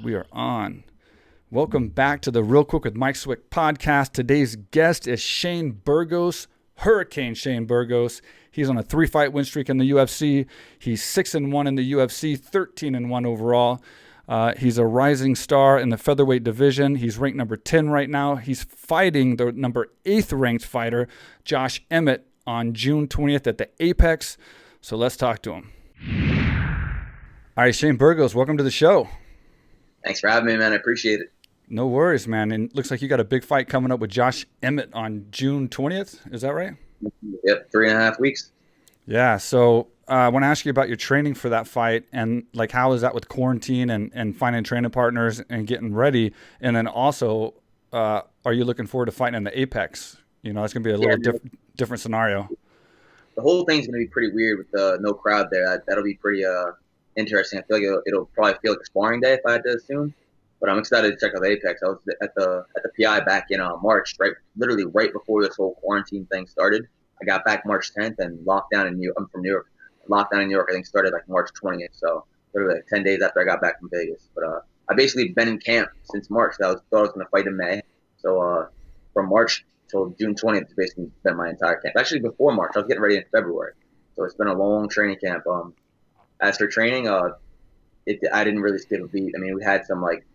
We are on. Welcome back to the Real Quick with Mike Swick podcast. Today's guest is Shane Burgos, Hurricane Shane Burgos. He's on a 3-fight win streak in the UFC. He's 6-1 in the UFC, 13-1 overall. He's a rising star in the featherweight division. He's ranked number 10 right now. He's fighting the number 8th ranked fighter, Josh Emmett, on June 20th at the Apex. So let's talk to him. All right, Shane Burgos, welcome to the show. Thanks for having me, man. I appreciate it. No worries, man. And it looks like you got a big fight coming up with Josh Emmett on June 20th. Is that right? Yep, 3.5 weeks. Yeah. So I want to ask you about your training for that fight and like how is that with quarantine and finding training partners and getting ready? And then also, are you looking forward to fighting in the Apex? You know, it's going to be a little different scenario. The whole thing's going to be pretty weird with no crowd there. That'll be pretty interesting. I feel like it'll probably feel like a sparring day if I had to assume. But I'm excited to check out the Apex. I was at the PI back in March, literally right before this whole quarantine thing started. I got back March 10th, and lockdown in New York. I'm from New York. Lockdown in New York, I think, started like March 20th. So literally like 10 days after I got back from Vegas. But I basically been in camp since March. Thought I was going to fight in May. So from March till June 20th, it's basically been my entire camp. Actually, before March, I was getting ready in February. So it's been a long training camp. As for training, I didn't really skip a beat. I mean, we had some like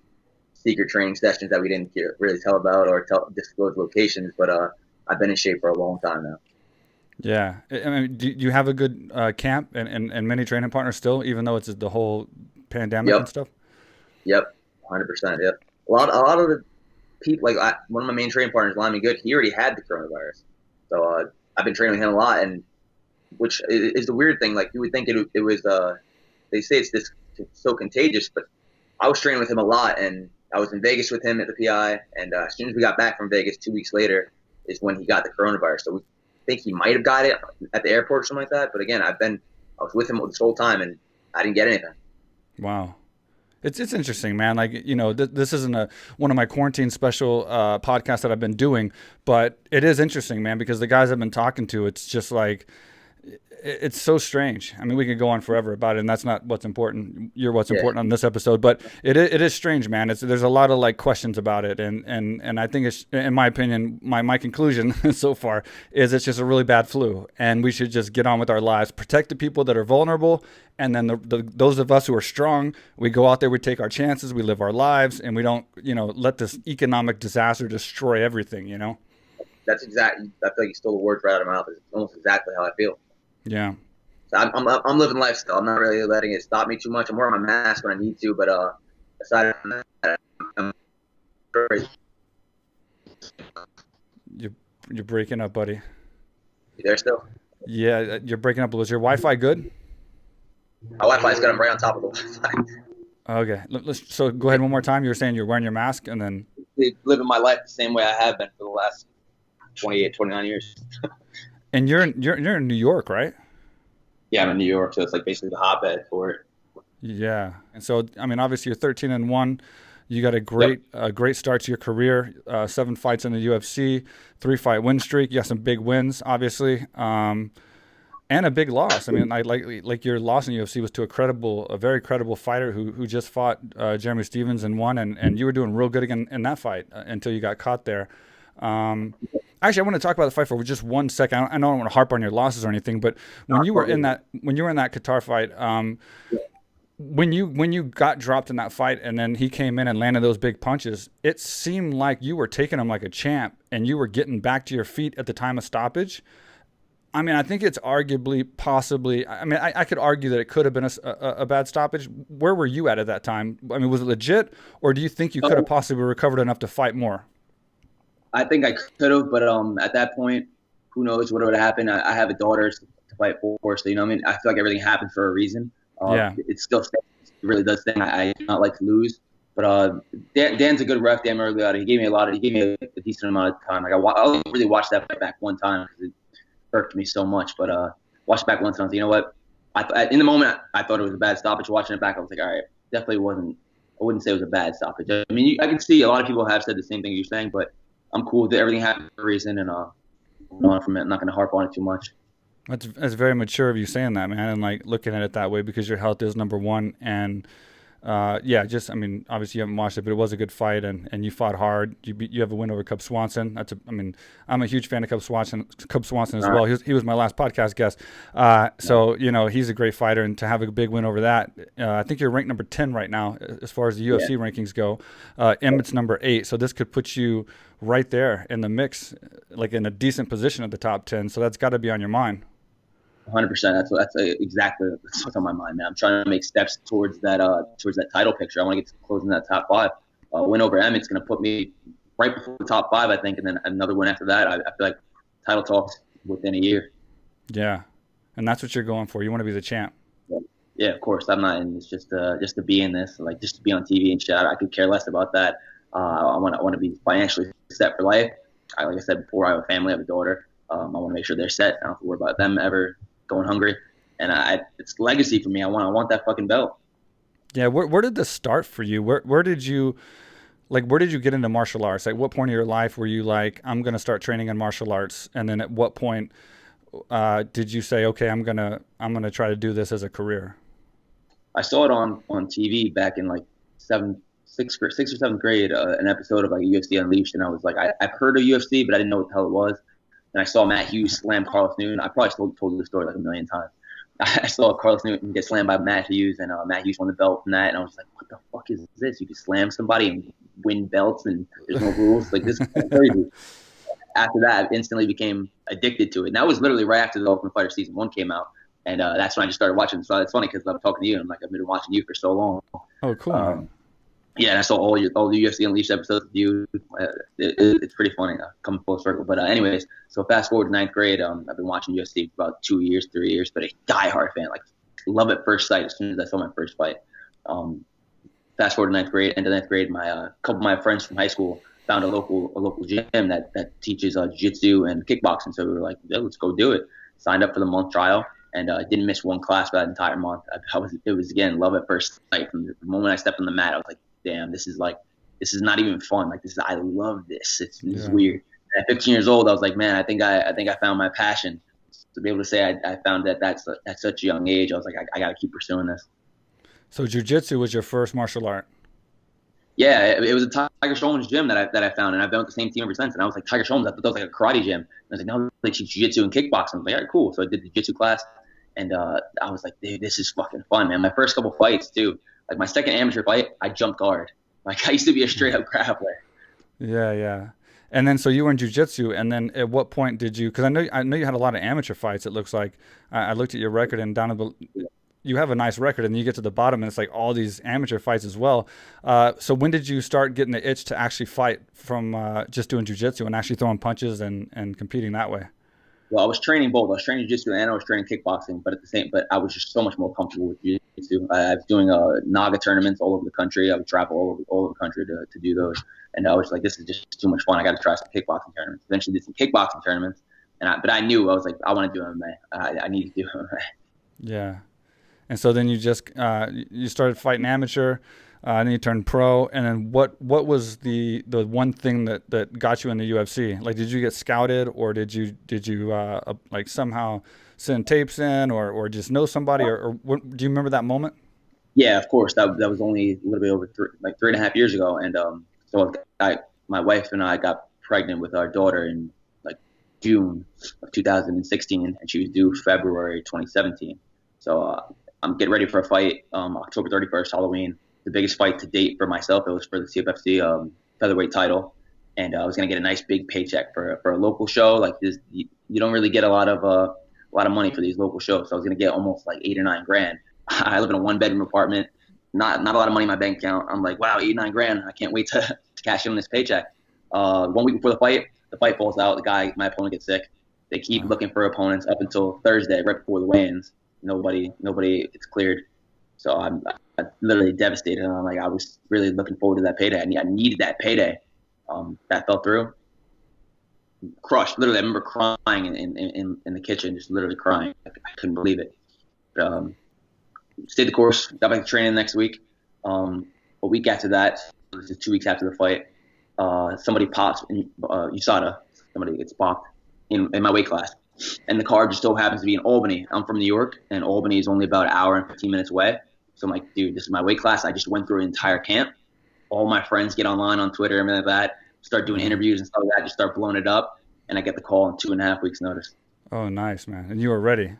secret training sessions that we didn't really tell about or disclose locations, but I've been in shape for a long time now. Yeah. I mean, do you have a good camp and many training partners still, even though it's the whole pandemic and stuff? Yep, 100%. Yep. A lot of the people, like one of my main training partners, Lyman Good, he already had the coronavirus. So I've been training with him a lot, and which is the weird thing. Like you would think it was, they say it's so contagious, but I was training with him a lot, and I was in Vegas with him at the PI, and as soon as we got back from Vegas 2 weeks later is when he got the coronavirus. So we think he might have got it at the airport or something like that. But again, I was with him this whole time, and I didn't get anything. Wow. It's interesting, man. Like, you know, this isn't one of my quarantine special podcasts that I've been doing, but it is interesting, man, because the guys I've been talking to, it's just like, it's so strange. I mean, we could go on forever about it, and that's not what's important. You're what's important on this episode, but it is strange, man. There's a lot of like questions about it, and I think it's, in my opinion, my conclusion so far is it's just a really bad flu, and we should just get on with our lives, protect the people that are vulnerable, and then those of us who are strong, we go out there, we take our chances, we live our lives, and we don't, let this economic disaster destroy everything. That's exactly. I feel like you stole the words right out of my mouth. It's almost exactly how I feel. Yeah. So I'm living life still. I'm not really letting it stop me too much. I'm wearing my mask when I need to, but aside from that, I'm crazy. You're breaking up, buddy. You there still? Yeah, you're breaking up. Was your Wi-Fi good? My Wi-Fi's good. I'm right on top of the Wi-Fi. Okay. So go ahead one more time. You were saying you're wearing your mask and then... Living my life the same way I have been for the last 28, 29 years. And you're in New York, right? Yeah, I'm in New York, so it's like basically the hotbed for it. Yeah, and so I mean, obviously you're 13-1. You got a great start to your career. 7 fights in the UFC, 3-fight win streak. You got some big wins, obviously, and a big loss. I mean, like your loss in the UFC was to a very credible fighter who just fought Jeremy Stephens and won, and you were doing real good again in that fight until you got caught there. Actually, I want to talk about the fight for just 1 second. I don't want to harp on your losses or anything, but when you were in that Kattar fight, when you got dropped in that fight and then he came in and landed those big punches, it seemed like you were taking him like a champ and you were getting back to your feet at the time of stoppage. I mean, I think it's possibly. I mean, I could argue that it could have been a bad stoppage. Where were you at that time? I mean, was it legit, or do you think you could have possibly recovered enough to fight more? I think I could have, but at that point, who knows what would have happened. I have a daughter to fight for, so I mean, I feel like everything happened for a reason. It's still, it really does thing. I do not like to lose, but Dan's a good ref. Dan Mergliotta, he gave me a decent amount of time. Like I only really watched that fight back one time because it hurt me so much. But watched it back once and I was like, you know what? In the moment, I thought it was a bad stoppage. Watching it back, I was like, all right, definitely wasn't. I wouldn't say it was a bad stoppage. I mean, I can see a lot of people have said the same thing you're saying, but I'm cool with it. Everything happened for a reason, and I'm not going to harp on it too much. That's very mature of you saying that, man, and like looking at it that way because your health is number one. And Yeah, just I mean, obviously you haven't watched it, but it was a good fight, and you fought hard. You have a win over Cub Swanson. I mean, I'm a huge fan of Cub Swanson. Cub Swanson as well. He was my last podcast guest. So he's a great fighter, and to have a big win over that, I think you're ranked number 10 right now as far as the UFC rankings go. Emmett's number 8, so this could put you right there in the mix, like in a decent position at the top 10. So that's got to be on your mind. 100%. That's exactly what's on my mind, man. I'm trying to make steps towards that title picture. I want to get close in that top 5. Win over Emmett's going to put me right before the top 5, I think, and then another win after that. I feel like title talks within a year. Yeah, and that's what you're going for. You want to be the champ. Yeah, of course. I'm not in this just to be in this, like just to be on TV and shit. I could care less about that. I want to be financially set for life. Like I said before, I have a family, I have a daughter. I want to make sure they're set. I don't have to worry about them ever going hungry, and it's legacy for me. I want that fucking belt. Yeah, where did this start for you? Where did you get into martial arts? At what point in your life were you like, I'm gonna start training in martial arts? And then at what point did you say, okay, I'm gonna try to do this as a career? I saw it on TV back in like sixth or seventh grade, an episode of like UFC Unleashed, and I was like, I've heard of UFC, but I didn't know what the hell it was. And I saw Matt Hughes slam Carlos Newton. I probably told the story like a million times. I saw Carlos Newton get slammed by Matt Hughes, and Matt Hughes won the belt from that. And I was like, what the fuck is this? You can slam somebody and win belts, and there's no rules. Like, this is crazy. After that, I instantly became addicted to it. And that was literally right after the Ultimate Fighter Season 1 came out. And that's when I just started watching. So it's funny because I'm talking to you, and I'm like, I've been watching you for so long. Oh, cool. Yeah, and I saw all the UFC Unleashed episodes with you. It's pretty funny, coming full circle. But anyways, so fast forward to 9th grade, I've been watching UFC for about 2 years, 3 years, but a diehard fan, like love at first sight as soon as I saw my first fight. Fast forward to 9th grade, end of 9th grade, my couple of my friends from high school found a local gym that teaches Jiu-Jitsu and kickboxing. So we were like, yeah, let's go do it. Signed up for the month trial. And didn't miss one class for that entire month. It was again love at first sight. From the moment I stepped on the mat, I was like, damn, this is not even fun. Like, I love this. This is weird. And at 15 years old, I was like, man, I think I found my passion. To be able to say I found that's at such a young age, I was like, I got to keep pursuing this. So Jiu-Jitsu was your first martial art? Yeah, it was a Tiger Schulman's gym that I found, and I've been with the same team ever since. And I was like, Tiger Schulman's, I thought that was like a karate gym. And I was like, no, they teach jiu-jitsu and kickboxing. I was like, all right, cool. So I did the jiu-jitsu class, and I was like, dude, this is fucking fun, man. My first couple fights too, like my second amateur fight, I jumped guard. Like, I used to be a straight up grappler. Yeah. And then so you were in jiu-jitsu, and then at what point did you? Because I know you had a lot of amateur fights. It looks like I looked at your record, and down at the, you have a nice record, and then you get to the bottom, and it's like all these amateur fights as well. So when did you start getting the itch to actually fight from just doing jiu-jitsu and actually throwing punches and competing that way? Well, I was training both. I was training jiu-jitsu and I was training kickboxing, but I was just so much more comfortable with jiu-jitsu. I was doing Naga tournaments all over the country. I would travel all over the country to do those. And I was like, this is just too much fun. I got to try some kickboxing tournaments. Eventually did some kickboxing tournaments. But I knew, I was like, I want to do MMA. I need to do MMA. Yeah. And so then you just you started fighting amateur, and then you turned pro. And then what was the one thing that got you in the UFC? Like, did you get scouted, or did you like somehow send tapes in, or just know somebody, or what, do you remember that moment? Yeah, of course. That was only a little bit over 3.5 years ago, and so my wife and I got pregnant with our daughter in like June of 2016, and she was due February 2017. So I'm getting ready for a fight October 31st, Halloween. The biggest fight to date for myself. It was for the CFFC Featherweight title, and I was gonna get a nice big paycheck for a local show. Like this, you don't really get a lot of money for these local shows. So I was gonna get almost like $8 or $9 grand. I live in a 1-bedroom apartment. Not a lot of money in my bank account. I'm like, wow, $8, $9 grand. I can't wait to cash in on this paycheck. 1 week before the fight falls out. My opponent gets sick. They keep looking for opponents up until Thursday, right before the weigh-ins. Nobody gets cleared. So I'm literally devastated. And I was really looking forward to that payday. I needed that payday. That fell through. Crushed. Literally, I remember crying in the kitchen, just literally crying. I couldn't believe it. Stayed the course. Got back to training next week. A week after that, this is 2 weeks after the fight, somebody pops in USADA. Somebody gets popped in my weight class. And the card just so happens to be in Albany. I'm from New York, and Albany is only about an hour and 15 minutes away. So I'm like, dude, this is my weight class. I just went through an entire camp. All my friends get online on Twitter and like that, start doing interviews and stuff like that, just start blowing it up. And I get the call in 2.5 weeks notice. Oh, nice, man. And you were ready.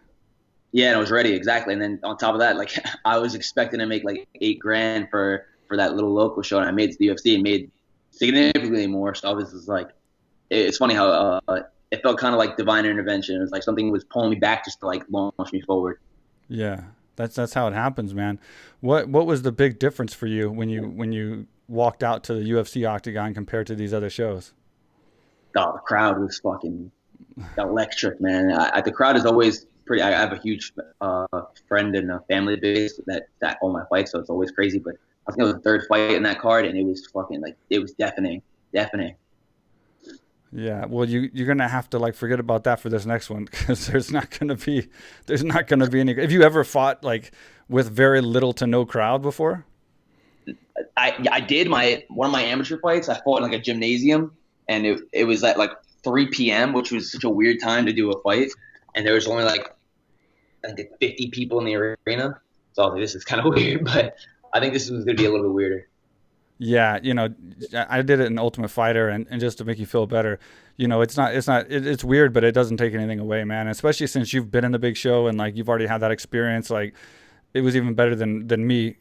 Yeah, and I was ready, exactly. And then on top of that, like I was expecting to make like $8,000 for that little local show, and I made it to the UFC and made significantly more. So I was just like, it's funny how it felt kind of like divine intervention. It was like something was pulling me back just to like launch me forward. Yeah, that's how it happens, man. What was the big difference for you when you walked out to the UFC octagon compared to these other shows? Oh, the crowd was fucking electric, man. The crowd is always pretty. I have a huge friend and a family base that all my fights, so it's always crazy. But I think it was the third fight in that card, and it was fucking like it was deafening. Yeah, well, you're gonna have to like forget about that for this next one, because there's not gonna be any. Have you ever fought like with very little to no crowd before? I did one of my amateur fights. I fought in like a gymnasium, and it was at like 3 p.m., which was such a weird time to do a fight, and there was only like I think 50 people in the arena. So I was like, this is kind of weird, but I think this was gonna be a little bit weirder. Yeah, I did it in Ultimate Fighter, and just to make you feel better, it's weird, but it doesn't take anything away, man. Especially since you've been in the big show and like you've already had that experience, like it was even better than me,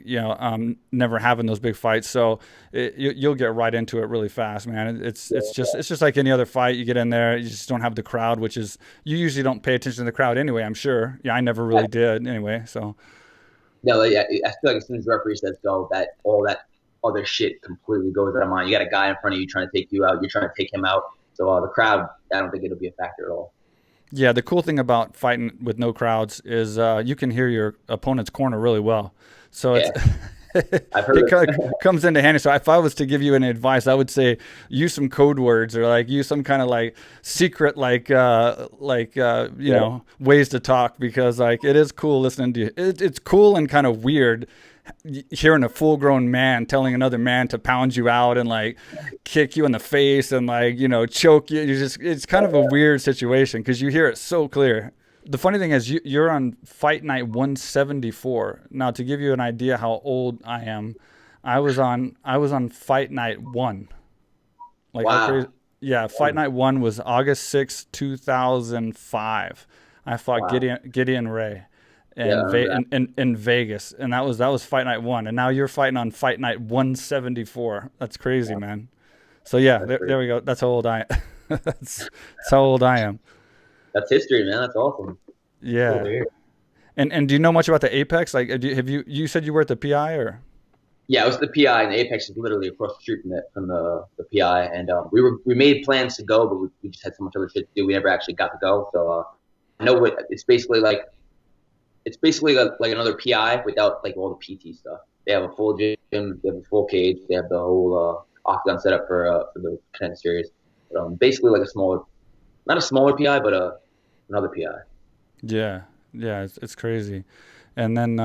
never having those big fights. So you'll get right into it really fast, man. It's just like any other fight. You get in there, you just don't have the crowd, which is, you usually don't pay attention to the crowd anyway, I'm sure. Yeah, I never really did anyway. So no, yeah, I feel like as soon as the referee says go, that all that other shit completely goes out of mind. You got a guy in front of you trying to take you out. You're trying to take him out. So the crowd, I don't think it'll be a factor at all. Yeah, the cool thing about fighting with no crowds is you can hear your opponent's corner really well. So I've heard it comes into handy. So if I was to give you any advice, I would say use some code words, or like use some kind of like secret ways to talk, because like it is cool listening to you. It's cool and kind of weird hearing a full-grown man telling another man to pound you out and like kick you in the face and like choke you. It's kind of a weird situation because you hear it so clear. The funny thing is you're on Fight Night 174 now. To give you an idea how old I am, I was on Fight Night 1. Like, wow. How crazy. Yeah, Fight Night 1 was August 6, 2005. I fought Gideon Ray in Vegas, and that was Fight Night 1, and now you're fighting on Fight Night 174. That's crazy, man. So yeah, there we go. That's how old I am. That's how old I am. That's history, man. That's awesome. Yeah. So and do you know much about the Apex? Like, you said you were at the PI, or? Yeah, it was the PI, and the Apex is literally across the street from the PI, and we made plans to go, but we just had so much other shit to do. We never actually got to go. So I know it's basically like another PI without like all the PT stuff. They have a full gym, they have a full cage, they have the whole octagon set up for the contender series. But, basically like not a smaller PI, but another PI. Yeah, it's crazy. And then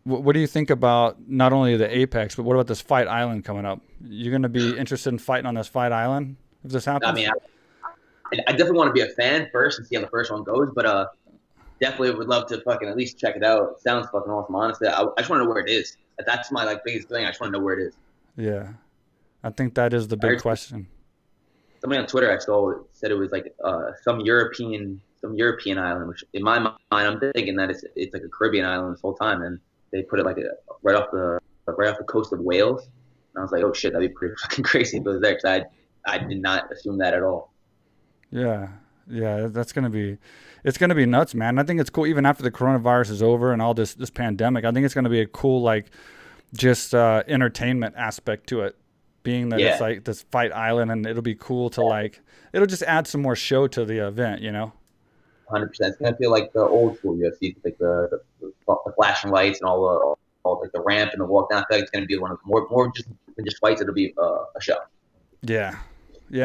what do you think about not only the Apex, but what about this Fight Island coming up? You're going to be interested in fighting on this Fight Island if this happens? I mean, I definitely want to be a fan first and see how the first one goes, but definitely would love to fucking at least check it out. It sounds fucking awesome, honestly. I just want to know where it is. That's my like biggest thing. I just want to know where it is. Yeah, I think that is the big question. Somebody on Twitter I saw said it was like some European island, which in my mind I'm thinking that it's like a Caribbean island this whole time, and they put it like right off the coast of Wales. And I was like, oh shit, that'd be pretty fucking crazy if it was there, because I did not assume that at all. Yeah, it's gonna be nuts, man. I think it's cool even after the coronavirus is over and all this pandemic. I think it's gonna be a cool like just entertainment aspect to it, being that it's like this Fight Island, and it'll be cool to like it'll just add some more show to the event, 100%. It's gonna feel like the old school UFC, like the flashing lights and all like the ramp and the walk down. I feel like it's gonna be one of more just than just fights. It'll be a show. Yeah.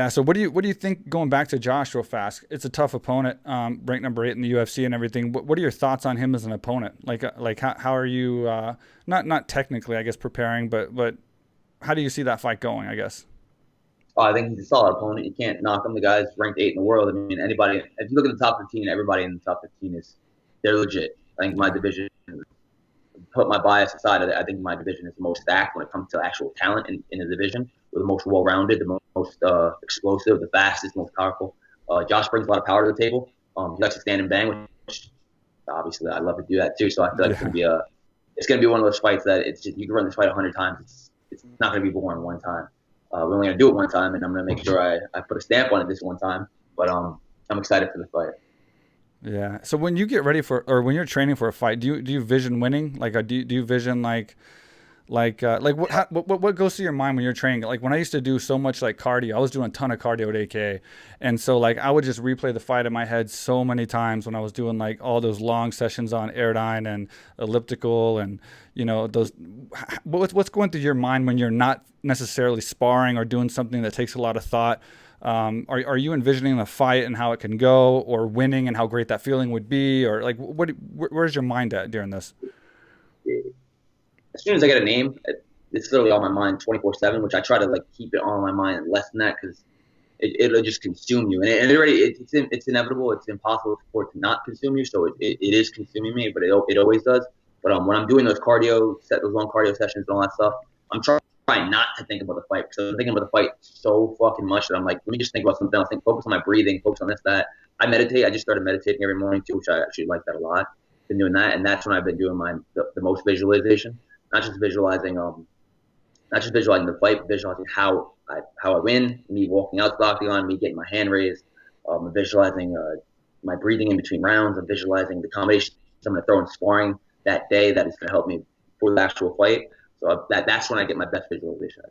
So what do you think, going back to Josh real fast? It's a tough opponent, ranked number 8 in the UFC and everything. What are your thoughts on him as an opponent? Like how are you not technically, I guess, preparing, but how do you see that fight going, I guess? Oh, I think he's a solid opponent. You can't knock him. The guy's ranked 8 in the world. I mean, anybody, if you look at the top 15, everybody in the top 15 they're legit. I think my division is put my bias aside, I think my division is the most stacked when it comes to actual talent in the division. We're the most well-rounded, the most explosive, the fastest, most powerful. Josh brings a lot of power to the table. He likes to stand and bang, which obviously I love to do that too. So I feel like it's gonna be one of those fights that it's just, you can run this fight 100 times. It's not gonna be boring one time. We're only gonna do it one time, and I'm gonna make sure I put a stamp on it this one time. But I'm excited for the fight. Yeah. So when you get ready for, or when you're training for a fight, do you vision winning? Like, do you vision like what goes through your mind when you're training? Like when I used to do so much like cardio, I was doing a ton of cardio at AKA, and so like I would just replay the fight in my head so many times when I was doing like all those long sessions on Airdyne and elliptical, and you know those. What's going through your mind when you're not necessarily sparring or doing something that takes a lot of thought? Are you envisioning the fight and how it can go, or winning and how great that feeling would be, or like where's your mind at during this? As soon as I get a name, it's literally on my mind 24/7, which I try to like keep it on my mind less than that, because it'll just consume you, and it's inevitable. It's impossible for it to not consume you, so it is consuming me, but it always does. But when I'm doing those long cardio sessions and all that stuff, I'm trying not to think about the fight, because I'm thinking about the fight so fucking much that I'm like, let me just think about something else. Focus on my breathing, focus on this, that. I meditate. I just started meditating every morning too, which I actually like that a lot. Been doing that, and that's when I've been doing the most visualization. Not just visualizing the fight, but visualizing how I win, me walking out to the octagon, me getting my hand raised, visualizing my breathing in between rounds, and visualizing the combinations I'm going to throw in sparring that day that is going to help me for the actual fight. So that's when I get my best visualization.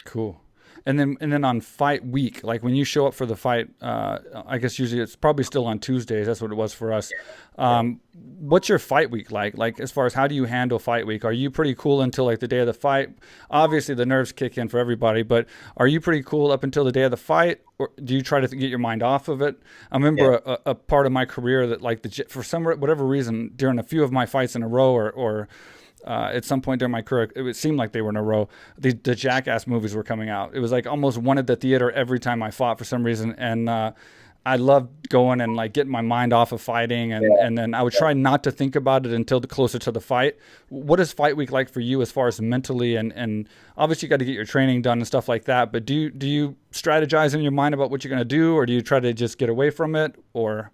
Cool. And then on fight week, like when you show up for the fight, I guess usually it's probably still on Tuesdays. That's what it was for us. What's your fight week like? Like as far as how do you handle fight week? Are you pretty cool until like the day of the fight? Obviously the nerves kick in for everybody, but are you pretty cool up until the day of the fight, or do you try to get your mind off of it? I remember a part of my career that like for whatever reason during a few of my fights in a row, or at some point during my career, it seemed like they were in a row. The Jackass movies were coming out. It was like almost one at the theater every time I fought for some reason. And I loved going and like getting my mind off of fighting. And then I would try not to think about it until closer to the fight. What is fight week like for you as far as mentally? And obviously you got to get your training done and stuff like that. But do you strategize in your mind about what you're going to do, or do you try to just get away from it, or...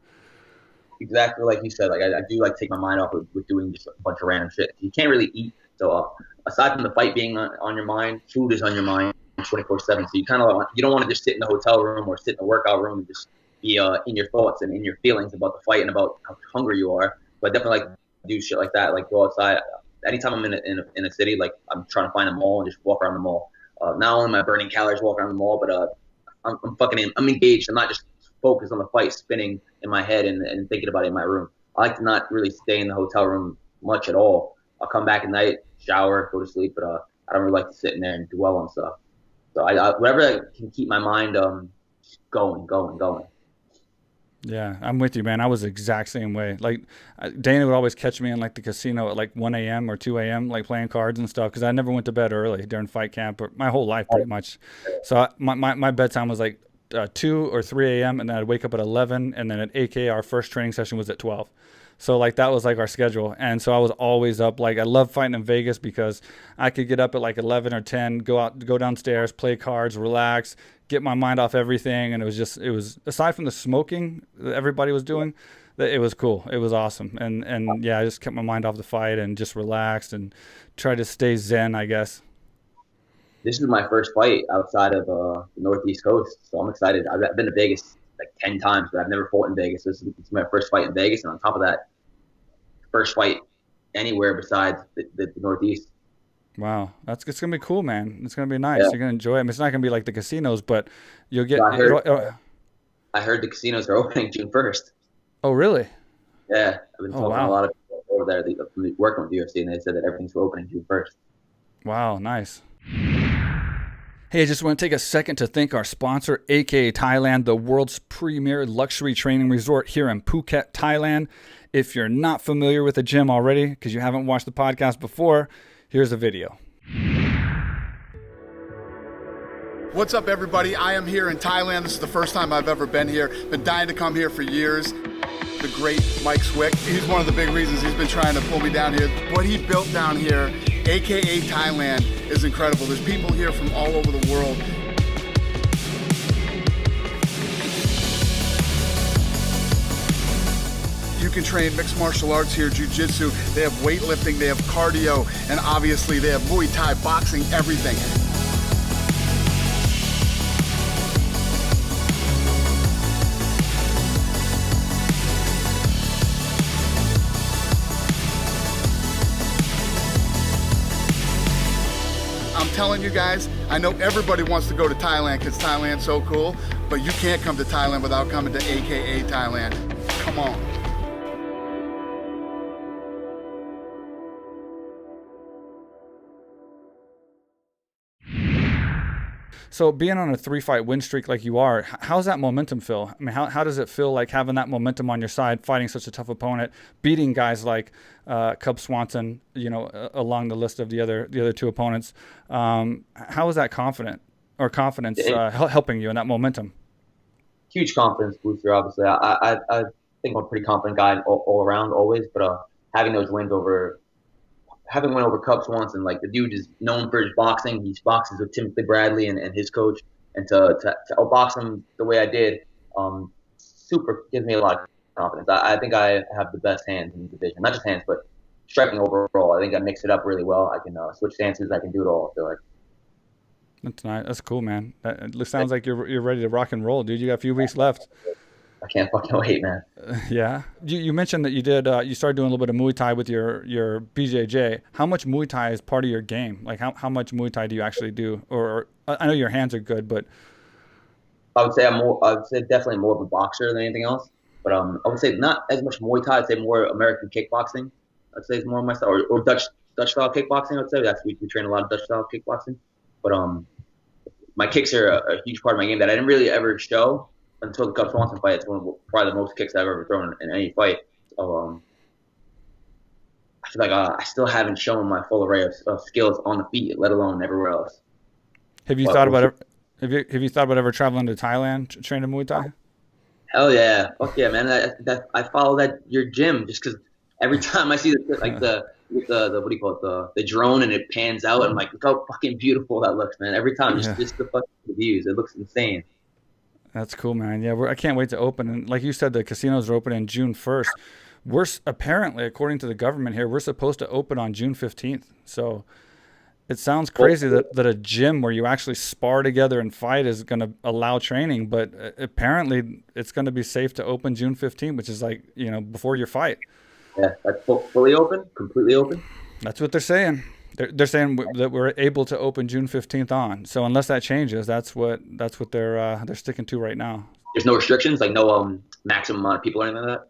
Exactly like you said, like I do like take my mind off with doing just a bunch of random shit. You can't really eat, so aside from the fight being on your mind, food is on your mind 24/7. So you kind of you don't want to just sit in the hotel room or sit in the workout room and just be in your thoughts and in your feelings about the fight and about how hungry you are. But I definitely like to do shit like that, like go outside. Anytime I'm in a city, like I'm trying to find a mall and just walk around the mall. Not only am I burning calories walking around the mall, but I'm engaged. I'm not just focused on the fight spinning in my head and thinking about it in my room. I like to not really stay in the hotel room much at all. I'll come back at night, shower, go to sleep, but I don't really like to sit in there and dwell on stuff. So whatever can keep my mind going. Yeah, I'm with you, man. I was the exact same way. Like Dana would always catch me in like the casino at like 1 a.m. or 2 a.m. like playing cards and stuff, because I never went to bed early during fight camp, or my whole life pretty much. So my bedtime was like 2 or 3 a.m. and then I'd wake up at 11, and then at AKA our first training session was at 12. So like that was like our schedule, and so I was always up. Like I love fighting in Vegas because I could get up at like 11 or 10, go downstairs, play cards, relax, get my mind off everything, and it was aside from the smoking that everybody was doing, it was cool. It was awesome, and yeah, I just kept my mind off the fight and just relaxed and tried to stay zen, I guess. This is my first fight outside of the Northeast coast, so I'm excited. I've been to Vegas like 10 times, but I've never fought in Vegas. It's my first fight in Vegas, and on top of that, first fight anywhere besides the Northeast. Wow, it's gonna be cool, man. It's gonna be nice. Yeah. You're gonna enjoy it. I mean, it's not gonna be like the casinos, but you'll get. I heard the casinos are opening June 1st. Oh, really? Yeah, I've been talking to a lot of people over there working with UFC, and they said that everything's opening June 1st. Wow, nice. Hey, I just want to take a second to thank our sponsor, AKA Thailand, the world's premier luxury training resort here in Phuket, Thailand. If you're not familiar with the gym already, because you haven't watched the podcast before, here's a video. What's up, everybody? I am here in Thailand. This is the first time I've ever been here. Been dying to come here for years. the great Mike Swick. He's one of the big reasons he's been trying to pull me down here. What he built down here, AKA Thailand, is incredible. There's people here from all over the world. You can train mixed martial arts here, Jiu-Jitsu. They have weightlifting, they have cardio, and obviously they have Muay Thai, boxing, everything. I'm telling you guys, I know everybody wants to go to Thailand because Thailand's so cool, but you can't come to Thailand without coming to AKA Thailand. Come on. So being on a 3-fight win streak like you are, how's that momentum feel? I mean, how does it feel like having that momentum on your side, fighting such a tough opponent, beating guys like Cub Swanson, you know, along the list of the other two opponents? How is that confidence helping you in that momentum? Huge confidence booster, obviously. I think I'm a pretty confident guy all around, always. But having those wins over Cub Swanson, like the dude is known for his boxing. He boxes with Timothy Bradley and his coach, and to outbox him the way I did, super gives me a lot of confidence. I think I have the best hands in the division, not just hands, but striking overall. I think I mix it up really well. I can switch stances. I can do it all. I feel like. That's nice. That's cool, man. It sounds like you're ready to rock and roll, dude. You got a few weeks left. I can't fucking wait, man. Yeah. You mentioned that you started doing a little bit of Muay Thai with your BJJ. How much Muay Thai is part of your game? Like how much Muay Thai do you actually do? Or I know your hands are good, but I would say definitely more of a boxer than anything else. But I would say not as much Muay Thai. I'd say more American kickboxing. I'd say it's more of my style, or Dutch style kickboxing. I'd say we train a lot of Dutch style kickboxing. But my kicks are a huge part of my game that I didn't really ever show until the Cub Swanson fight. It's probably the most kicks I've ever thrown in any fight. So I feel like I still haven't shown my full array of skills on the feet, let alone everywhere else. Have you thought about ever traveling to Thailand, training Muay Thai? Hell yeah, fuck yeah, man! I follow your gym just because every time I see the what do you call it, the drone, and it pans out, I'm like, look how fucking beautiful that looks, man. Every time, just the fucking views, it looks insane. That's cool, man. Yeah, I can't wait to open. And like you said, the casinos are opening June 1st. We're apparently, according to the government here, we're supposed to open on June 15th. So it sounds crazy that a gym where you actually spar together and fight is going to allow training, but apparently it's going to be safe to open June 15th, which is like, you know, before your fight. Yeah, that's fully open, completely open. That's what they're saying. They're saying that we're able to open June 15th on. So unless that changes, that's what they're sticking to right now. There's no restrictions, like no maximum amount of people or anything like that?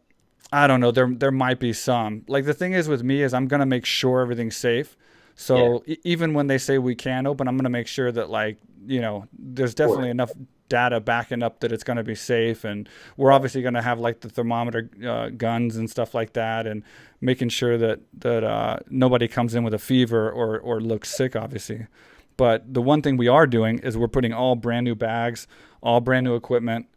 I don't know. There might be some. Like the thing is with me is I'm going to make sure everything's safe. So even when they say we can open, I'm going to make sure that, like, you know, there's definitely enough data backing up that it's going to be safe. And we're obviously going to have like the thermometer guns and stuff like that, and making sure that nobody comes in with a fever or looks sick, obviously. But the one thing we are doing is we're putting all brand new bags, all brand new equipment,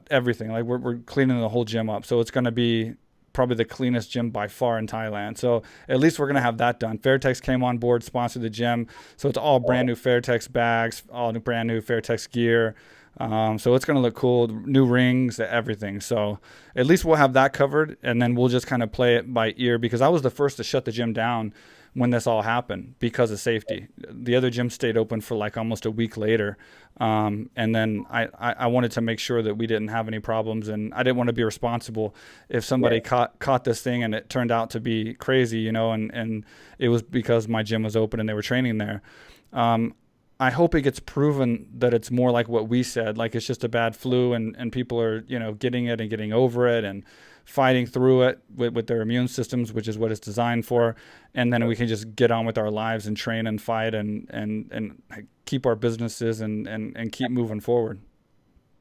everything. Like we're cleaning the whole gym up. So it's going to be probably the cleanest gym by far in Thailand. So at least we're going to have that done. Fairtex came on board, sponsored the gym. So it's all brand new Fairtex bags, all brand new Fairtex gear. So it's going to look cool, new rings, everything. So at least we'll have that covered, and then we'll just kind of play it by ear, because I was the first to shut the gym down when this all happened because of safety. The other gym stayed open for like almost a week later. And then I wanted to make sure that we didn't have any problems, and I didn't want to be responsible if somebody caught this thing and it turned out to be crazy, you know, and it was because my gym was open and they were training there. I hope it gets proven that it's more like what we said, like it's just a bad flu and people are, you know, getting it and getting over it and fighting through it with their immune systems, which is what it's designed for. And then we can just get on with our lives and train and fight and keep our businesses and keep moving forward.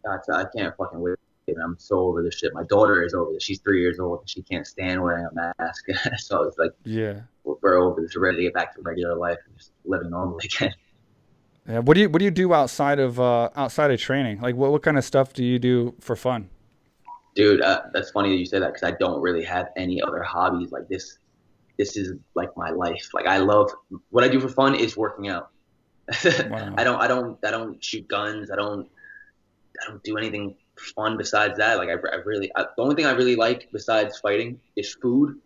I can't fucking wait. I'm so over this shit. My daughter is over this. She's 3 years old and she can't stand wearing a mask. So it's like, we're over this. We're ready to get back to regular life and just living normally again. Yeah. What do you do outside of training? Like what kind of stuff do you do for fun? Dude, that's funny that you say that because I don't really have any other hobbies like this. This is like my life. Like I love what I do for fun is working out. Wow. I don't shoot guns. I don't do anything fun besides that. Like the only thing I really like besides fighting is food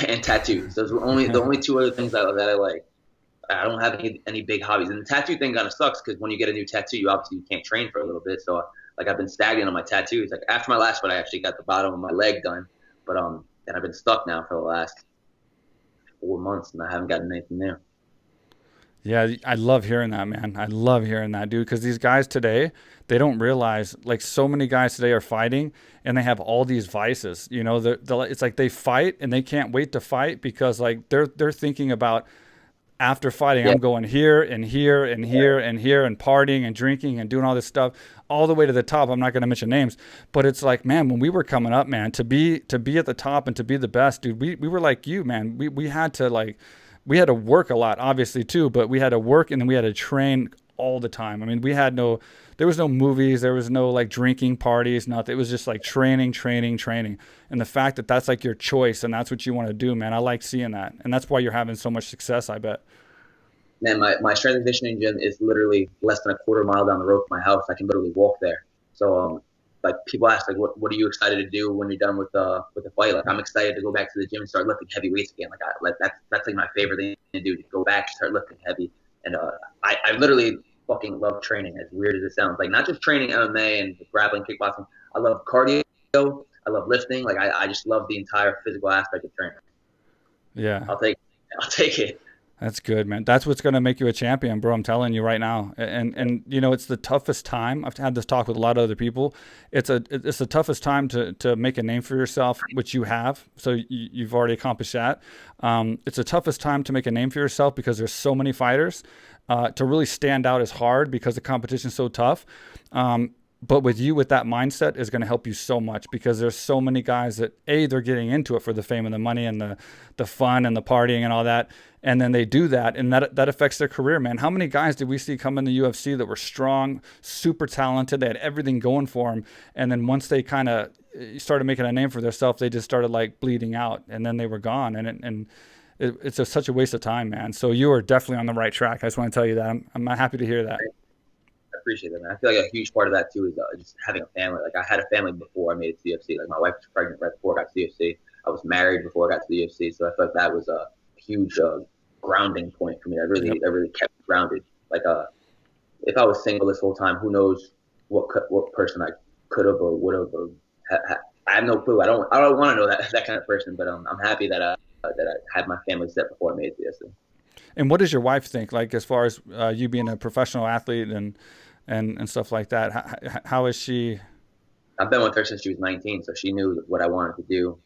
and tattoos. Those are the only two other things that I like. I don't have any big hobbies. And the tattoo thing kind of sucks because when you get a new tattoo, you can't train for a little bit. So like I've been stagnant on my tattoos. Like after my last fight, I actually got the bottom of my leg done, but and I've been stuck now for the last 4 months, and I haven't gotten anything there. Yeah, I love hearing that, man. I love hearing that, dude, because these guys today, they don't realize, like, so many guys today are fighting and they have all these vices. You know, it's like they fight and they can't wait to fight because, like, they're thinking about after fighting, Yeah, I'm going here and here and here and here and partying and drinking and doing all this stuff all the way to the top. I'm not going to mention names, but it's like, man, when we were coming up, man, to be at the top and to be the best, dude, we were like you, man. We had to like we had to work a lot, obviously too, but we had to work and then we had to train all the time. I mean, there was no movies, there was no like drinking parties, nothing. It was just like training, training, training. And the fact that that's like your choice and that's what you want to do, man, I like seeing that. And that's why you're having so much success, I bet. man, my strength and conditioning gym is literally less than a quarter mile down the road from my house. I can literally walk there. So like people ask like what are you excited to do when you're done with the fight? Like I'm excited to go back to the gym and start lifting heavy weights again. Like that's like my favorite thing to do, to go back and start lifting heavy. And I literally fucking love training, as weird as it sounds. Like not just training MMA and grappling, kickboxing. I love cardio. I love lifting. Like I just love the entire physical aspect of training. Yeah. I'll take it. That's good, man. That's what's going to make you a champion, bro. I'm telling you right now. And you know, it's the toughest time. I've had this talk with a lot of other people. It's the toughest time to make a name for yourself, which you have. So you've already accomplished that. It's the toughest time to make a name for yourself because there's so many fighters. To really stand out is hard because the competition's so tough. But with you, with that mindset, is going to help you so much because there's so many guys that they're getting into it for the fame and the money and the fun and the partying and all that, and then they do that, and that affects their career, man. How many guys did we see come in the UFC that were strong, super talented, they had everything going for them, and then once they kind of started making a name for themselves, they just started like bleeding out, and then they were gone, and it's such a waste of time, man. So you are definitely on the right track. I just want to tell you that. I'm happy to hear that. Appreciate that, man. I feel like a huge part of that too is just having a family. Like I had a family before I made it to the UFC. Like my wife was pregnant right before I got to the UFC. I was married before I got to the UFC, so I felt that was a huge grounding point for me. That really kept me grounded. Like if I was single this whole time, who knows what person I could have or would have. I have no clue. I don't want to know that kind of person. But I'm happy that I had my family set before I made it to the UFC. And what does your wife think, like as far as you being a professional athlete and stuff like that? How is she? I've been with her since she was 19, so she knew what I wanted to do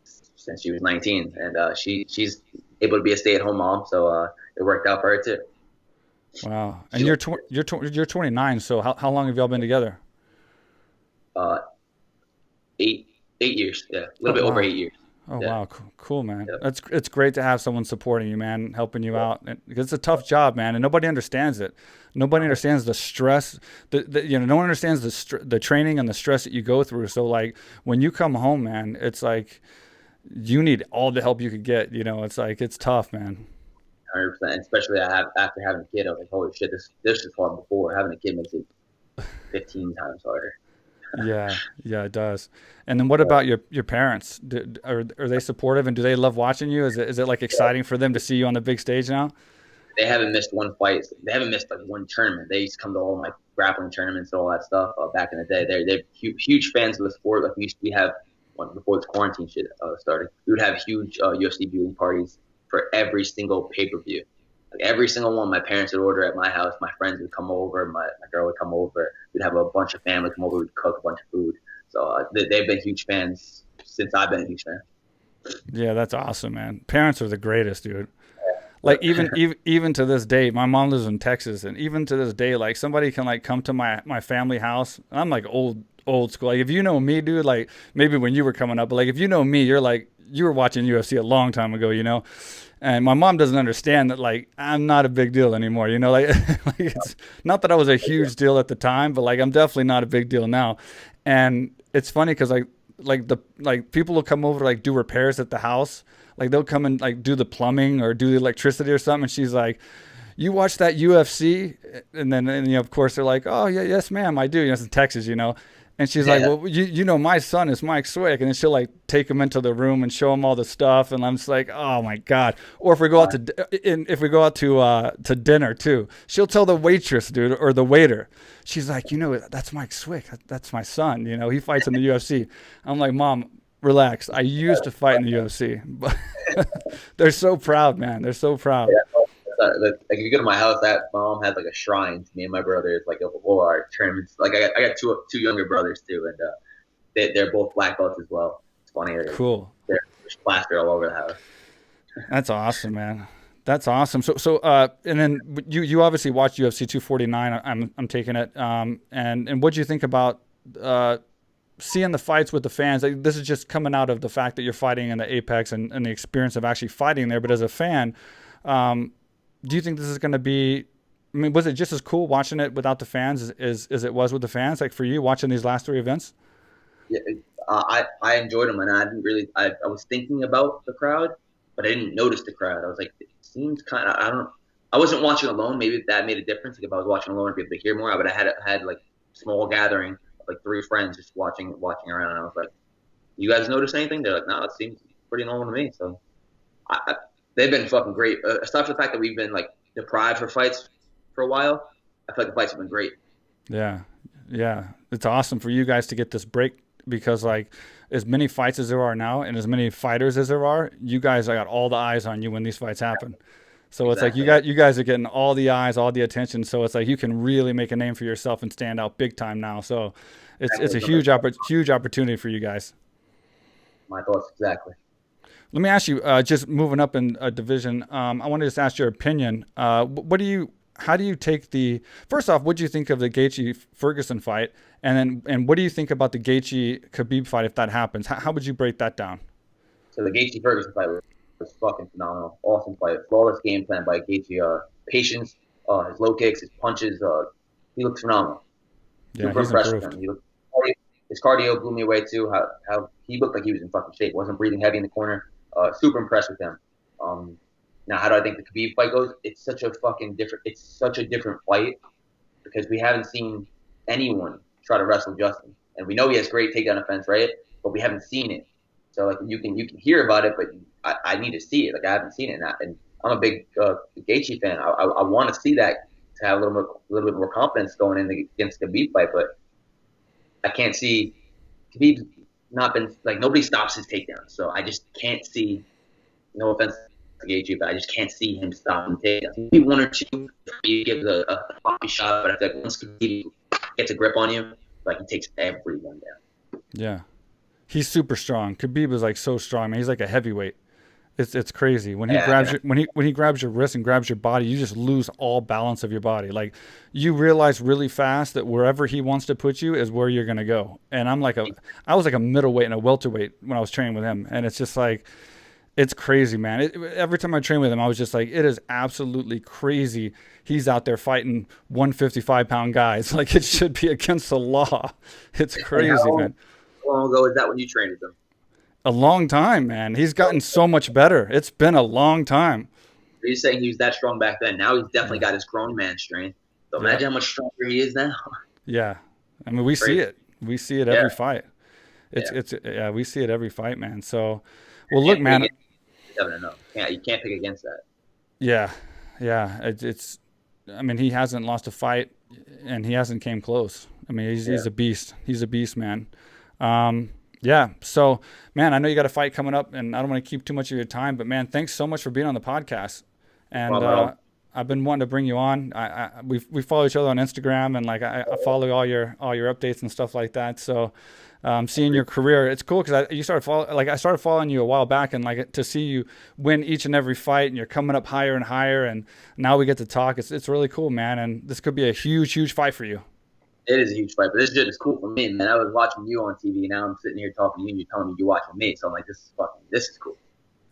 since she was 19, and she's able to be a stay-at-home mom, so it worked out for her too. Wow. And you're 29, so how long have y'all been together? 8 years, yeah, a little bit over 8 years. Oh, yeah. wow. Cool, man. Yep. It's great to have someone supporting you, man, helping you out. Because it's a tough job, man, and nobody understands it. Nobody understands the stress. No one understands the training and the stress that you go through. So, like, when you come home, man, it's like you need all the help you could get. You know, it's like it's tough, man. 100%. Especially after having a kid, I was like, holy shit, this is hard before. Having a kid makes it 15 times harder. Yeah, it does. And then what about your parents? Are they supportive, and do they love watching you? Is it like exciting for them to see you on the big stage now? They haven't missed one fight. They haven't missed like one tournament. They used to come to all my grappling tournaments and all that stuff back in the day. They're huge fans of the sport. Like we have before this quarantine shit started. We would have huge UFC viewing parties for every single pay-per-view. Like every single one, my parents would order at my house. My friends would come over. My girl would come over. We'd have a bunch of family come over. We'd cook a bunch of food. So they've been huge fans since I've been a huge fan. Yeah, that's awesome, man. Parents are the greatest, dude. Like even to this day, my mom lives in Texas, and even to this day, like somebody can like come to my family house. And I'm like old school. Like if you know me, dude, like maybe when you were coming up, but like if you know me, you're like you were watching UFC a long time ago, you know. And my mom doesn't understand that, like, I'm not a big deal anymore, you know, like it's not that I was a huge deal at the time, but like, I'm definitely not a big deal now. And it's funny because like people will come over to like do repairs at the house. Like they'll come and like do the plumbing or do the electricity or something. And she's like, "You watch that UFC?" And then of course they're like, "Oh yeah, yes ma'am, I do." It's in Texas, And she's like, "Well, my son is Mike Swick," and then she'll like take him into the room and show him all the stuff, and I'm just like, "Oh my god!" Or if we go out to dinner too, she'll tell the waitress, dude, or the waiter. She's like, "That's Mike Swick. That's my son. He fights in the UFC." I'm like, "Mom, relax. I used to fight in the UFC." But they're so proud, man. They're so proud. Yeah. Like if you go to my house, that my mom has like a shrine to me and my brother. It's like a war art tournaments. Like I got two younger brothers too, and they're both black belts as well. It's funny. Cool. They're plastered all over the house. That's awesome, man. That's awesome. So and then you obviously watched UFC 249. I'm taking it. And what do you think about seeing the fights with the fans? Like, this is just coming out of the fact that you're fighting in the Apex and the experience of actually fighting there. But as a fan, do you think this is going to be, was it just as cool watching it without the fans as it was with the fans? Like for you watching these last 3 events? Yeah, I enjoyed them, and I didn't really, I was thinking about the crowd, but I didn't notice the crowd. I was like, it seems kind of, I wasn't watching alone. Maybe that made a difference. Like if I was watching alone, I'd be able to hear more. But I had like small gathering of like 3 friends just watching around, and I was like, "You guys notice anything?" They're like, "No, it seems pretty normal to me." So they've been fucking great. Aside from the fact that we've been like deprived for fights for a while, I feel like the fights have been great. Yeah. It's awesome for you guys to get this break because like as many fights as there are now and as many fighters as there are, you guys got all the eyes on you when these fights happen. So exactly. It's like you guys are getting all the eyes, all the attention. So it's like you can really make a name for yourself and stand out big time now. So it's a huge opportunity for you guys. My thoughts exactly. Let me ask you, just moving up in a division, I want to just ask your opinion. How do you take first off, what do you think of the Gaethje Ferguson fight? And what do you think about the Gaethje Khabib fight if that happens? How would you break that down? So the Gaethje Ferguson fight was fucking phenomenal. Awesome fight. Flawless game plan by Gaethje. Patience, his low kicks, his punches, he looks phenomenal. Yeah, super impressed with him. His cardio blew me away too. How he looked like he was in fucking shape. Wasn't breathing heavy in the corner. Super impressed with him. Now, how do I think the Khabib fight goes? It's such a different fight because we haven't seen anyone try to wrestle Justin, and we know he has great takedown defense, right? But we haven't seen it. So like you can hear about it, but I need to see it. Like I haven't seen it, and I'm a big Gaethje fan. I want to see that to have a little bit more confidence going in against the Khabib fight, but I can't see Khabib's not been like nobody stops his takedowns, so I just can't see. No offense to Gaethje, but I just can't see him stopping takedowns. Maybe 1 or 2, he gives a poppy shot, but I feel like once Khabib gets a grip on you, like he takes everyone down. Yeah, he's super strong. Khabib is like so strong, man. He's like a heavyweight. It's crazy when he grabs your wrist and grabs your body, you just lose all balance of your body. Like you realize really fast that wherever he wants to put you is where you're gonna go. And I was like a middleweight and a welterweight when I was training with him, and it's just like it's crazy, man. Every time I train with him, I was just like, it is absolutely crazy. He's out there fighting 155-pound guys. Like it should be against the law. It's crazy, man. How long ago was that when you trained with him? A long time, man. He's gotten so much better. It's been a long time. Are you saying he was that strong back then? Now he's definitely got his grown man strength. So imagine how much stronger he is now. Yeah. I mean, we see it. We see it every fight. We see it every fight, man. So, well, look, man. You can't pick against that. Yeah. I mean, he hasn't lost a fight, and he hasn't came close. I mean, he's a beast. He's a beast, man. Yeah. So, man, I know you got a fight coming up, and I don't want to keep too much of your time, but man, thanks so much for being on the podcast. And I've been wanting to bring you on. We follow each other on Instagram, and like I follow all your updates and stuff like that. So, seeing your career, it's cool because I started following you a while back, and like to see you win each and every fight, and you're coming up higher and higher, and now we get to talk. It's really cool, man. And this could be a huge fight for you. It is a huge fight, but this shit is cool for me, man. I was watching you on TV, now I'm sitting here talking to you, and you're telling me you're watching me. So I'm like, this is cool.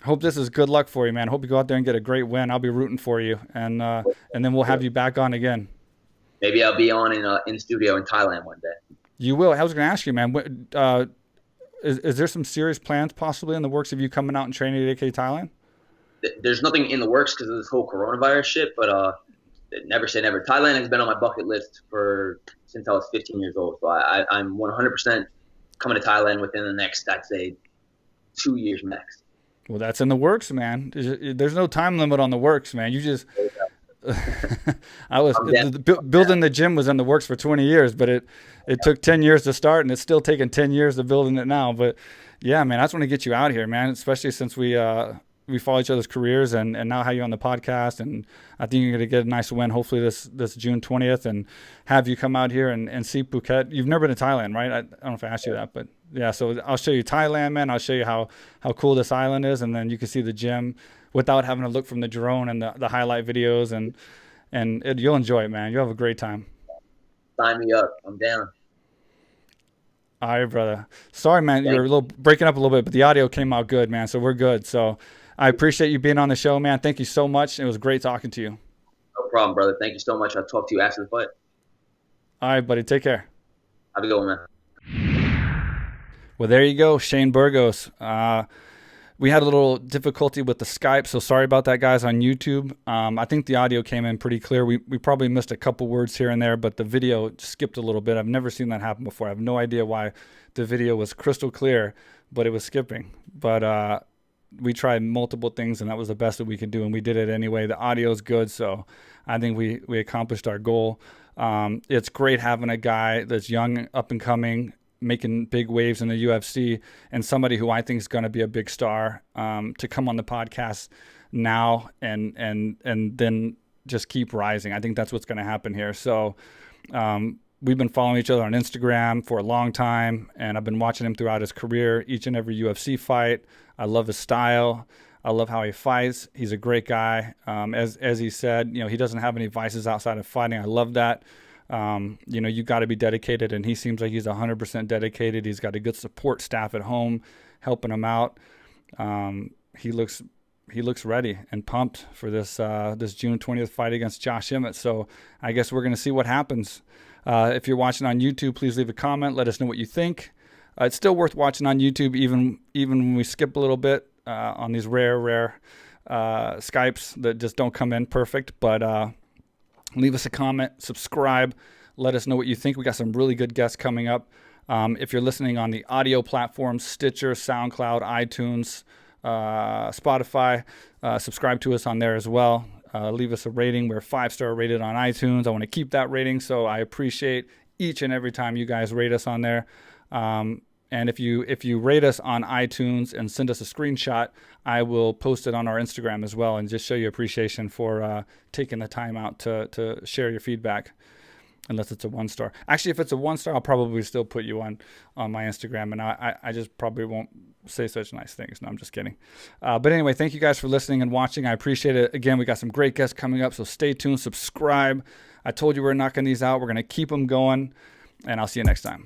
Hope this is good luck for you, man. Hope you go out there and get a great win. I'll be rooting for you, and then we'll have you back on again. Maybe I'll be on in studio in Thailand one day. You will. I was going to ask you, man. Is there some serious plans possibly in the works of you coming out and training at AKA Thailand? There's nothing in the works because of this whole coronavirus shit, but never say never. Thailand has been on my bucket list since I was 15 years old. So I'm 100% coming to Thailand within the next, I'd say, 2 years max. Well, that's in the works, man. There's no time limit on the works, man. You just building the gym was in the works for 20 years, but it took 10 years to start, and it's still taking 10 years to building it now. But yeah, man, I just want to get you out here, man, especially since we follow each other's careers and now have you on the podcast, and I think you're going to get a nice win hopefully this June 20th and have you come out here and see Phuket. You've never been to Thailand, right? I don't know if I asked you that, but yeah, so I'll show you Thailand, man. I'll show you how cool this island is, and then you can see the gym without having to look from the drone and the highlight videos, and you'll enjoy it, man. You'll have a great time. Sign me up. I'm down. All right, brother. Sorry, man. You're a little breaking up a little bit, but the audio came out good, man. So we're good. So I appreciate you being on the show, man. Thank you so much. It was great talking to you. No problem, brother. Thank you so much. I'll talk to you after the fight. All right, buddy. Take care. Have a good one, man. Well, there you go, Shane Burgos. We had a little difficulty with the Skype, so sorry about that, guys, on YouTube. I think the audio came in pretty clear. We probably missed a couple words here and there, but the video skipped a little bit. I've never seen that happen before. I have no idea why the video was crystal clear, but it was skipping. But we tried multiple things, and that was the best that we could do, and we did it anyway. The audio is good, so I think we accomplished our goal. It's great having a guy that's young, up and coming, making big waves in the UFC, and somebody who I think is going to be a big star to come on the podcast now and then just keep rising. I think that's what's going to happen here. So we've been following each other on Instagram for a long time, and I've been watching him throughout his career, each and every UFC fight. I love his style. I love how he fights. He's a great guy. As he said, he doesn't have any vices outside of fighting. I love that. You got to be dedicated, and he seems like he's 100% dedicated. He's got a good support staff at home helping him out. He looks ready and pumped for this June 20th fight against Josh Emmett. So I guess we're going to see what happens. If you're watching on YouTube, please leave a comment. Let us know what you think. It's still worth watching on YouTube, even when we skip a little bit on these rare Skypes that just don't come in perfect. But leave us a comment, subscribe, let us know what you think. We got some really good guests coming up. If you're listening on the audio platforms, Stitcher, SoundCloud, iTunes, Spotify, subscribe to us on there as well. Leave us a rating. We're 5-star rated on iTunes. I want to keep that rating, so I appreciate each and every time you guys rate us on there. And if you rate us on iTunes and send us a screenshot, I will post it on our Instagram as well and just show you appreciation for taking the time out to share your feedback, unless it's a 1-star. Actually, if it's a 1-star, I'll probably still put you on my Instagram, and I just probably won't say such nice things. No, I'm just kidding. But anyway, thank you guys for listening and watching. I appreciate it. Again, we got some great guests coming up, so stay tuned, subscribe. I told you we're knocking these out. We're going to keep them going, and I'll see you next time.